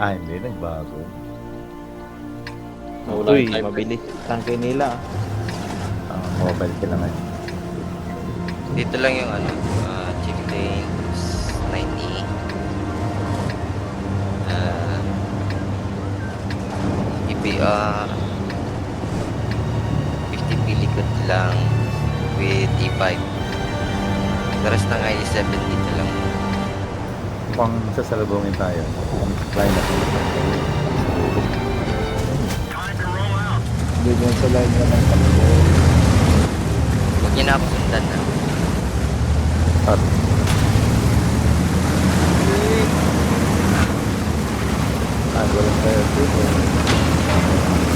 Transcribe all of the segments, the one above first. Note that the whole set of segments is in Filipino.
Ah, hindi. Nagbago. Uy, mabilis. Tangke nila. Mobile sila ngayon. Dito lang yung ano, Chieftains 90. EPR 50 pilikot lang with E5. The rest ng i7 dito lang. Mukhang sasalubungin tayo. Mukhang supply na. Hindi dyan sa line na ng kalbo. Huwag niyo na ako sundan na. At walang tayo dito.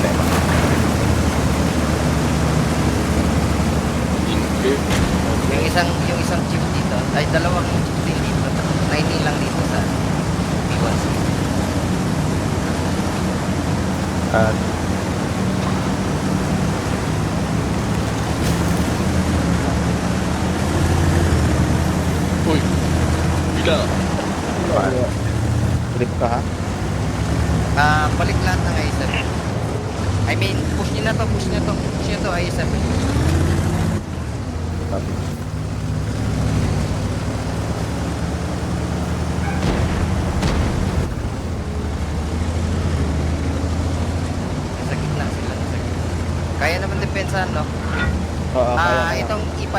Tema. Yung isang chip dito, ay dalawang chip din dito. 90 lang dito sa B1C. At Uy, bila. Trip ka ha? Balik lahat ng i7. I mean, push niyo na to, push niyo to i7. copy. Nasa gitna sila, nasa gitna. Kaya naman depensahan, no? Oo, kaya. Itong E5,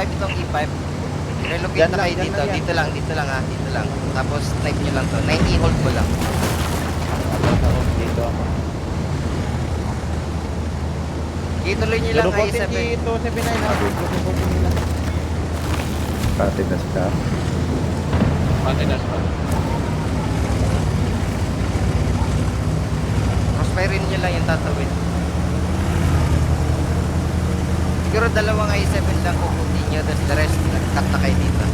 relocate Dyan na lang, kayo dyan dito. lang yan. Dito lang. Tapos snipe nyo lang to. 90 hold ko lang. Dito ako. Ituloy nyo lang Pero i7. dito, 79 ha? Pwede nila. Patid na sila. Patay na siya. Crossfire nyo lang yung tatawid. Siguro dalawang i7 lang kukunin nyo. Tapos the rest, nag-cut na kayo dito.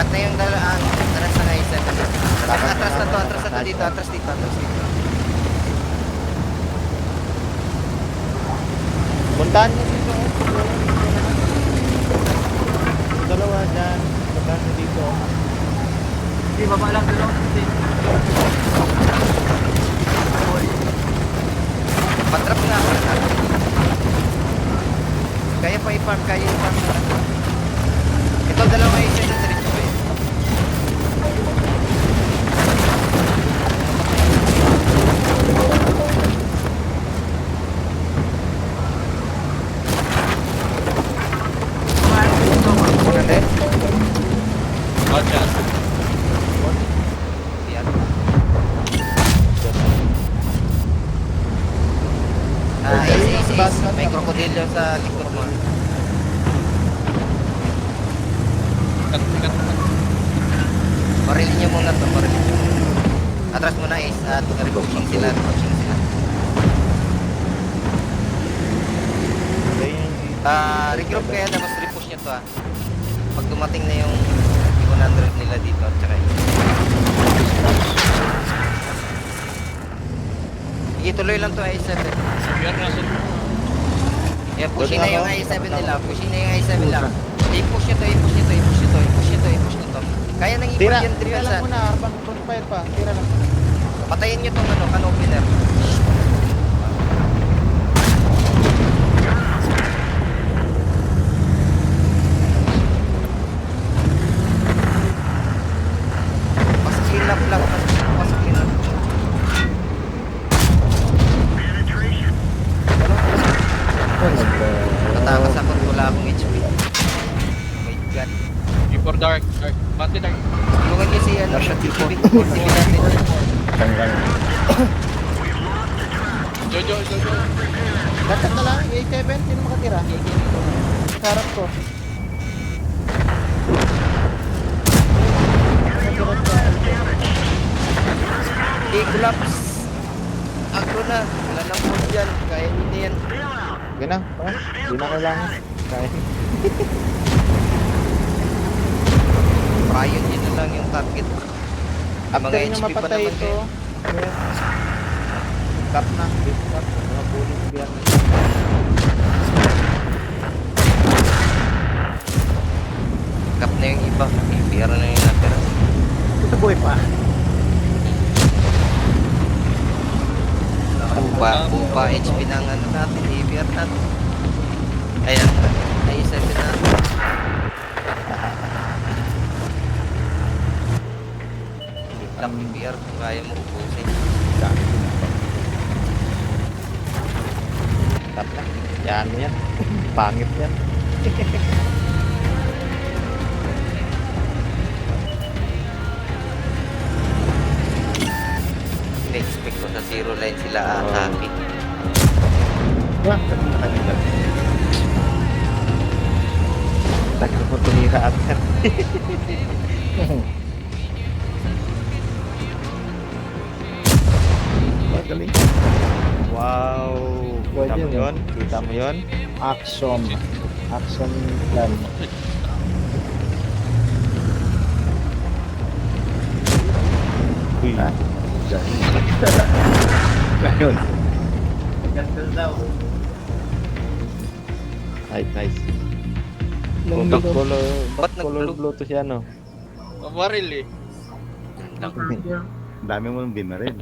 Cut na yung dalaan. The rest ng i7. Atras na to dito. Atras dito. Puntahan nyo dito. Dalawa dyan. Puntahan nyo dito. Hindi, baba lang dito. Patrap na ako na. Kaya pa i-farm na. Ito dalawa i7 na diretso ba yun? Patay. Yan. Easy. May krokodilyo sa likod mo. Cut. Barilin nyo muna to, Atras muna Ace at repushing sila. Regroup kaya tapos repush nyo to Pag dumating na yung 100 nila dito at saka tuloy lang to i7. Yan na sa Yeah, pushing na yung i7 nila. I-push nyo to. Kaya nang Tira, i-push yan tira lang Driven muna. Habang bonfire pa. Tira lang. Patayin nyo tong can opener. Pasclean up lang. Pasclean up. Tatakas ako at wala akong HP. Oh my god. before dark. Patay dark. Tulungan niyo si ano, TV natin. Tanggal. Jojo. Lahat na lang. A7. Sino makatira? Sarap ko. Collapse. Agro na. Wala nang hold dyan. Kaya hindi yan. Ganang. Hindi na kailangan. Kaya. Prion yun na lang yung target. After nyo HP pa mapatay naman ito, cap na. Big cap. Mga bullet biyan. ABR na yung natira. Ito buhay pa. Bupa HP ng ano natin, ABR natin. Ayan, ay 7 natin. Lang ABR kung kaya mo ubusin. Tap na. Yan mo yan. Pangit yan. Expect ko sa zero line sila atake. Tagal mo tumira at Magaling. Wow. Kita mo yun? Kita mo yun? Action. Action plan. Uy. Ayun. Nice. Ba't Color nag-blue? Bluetooth yan, no? Mamaril eh. Dami mo nang binaril.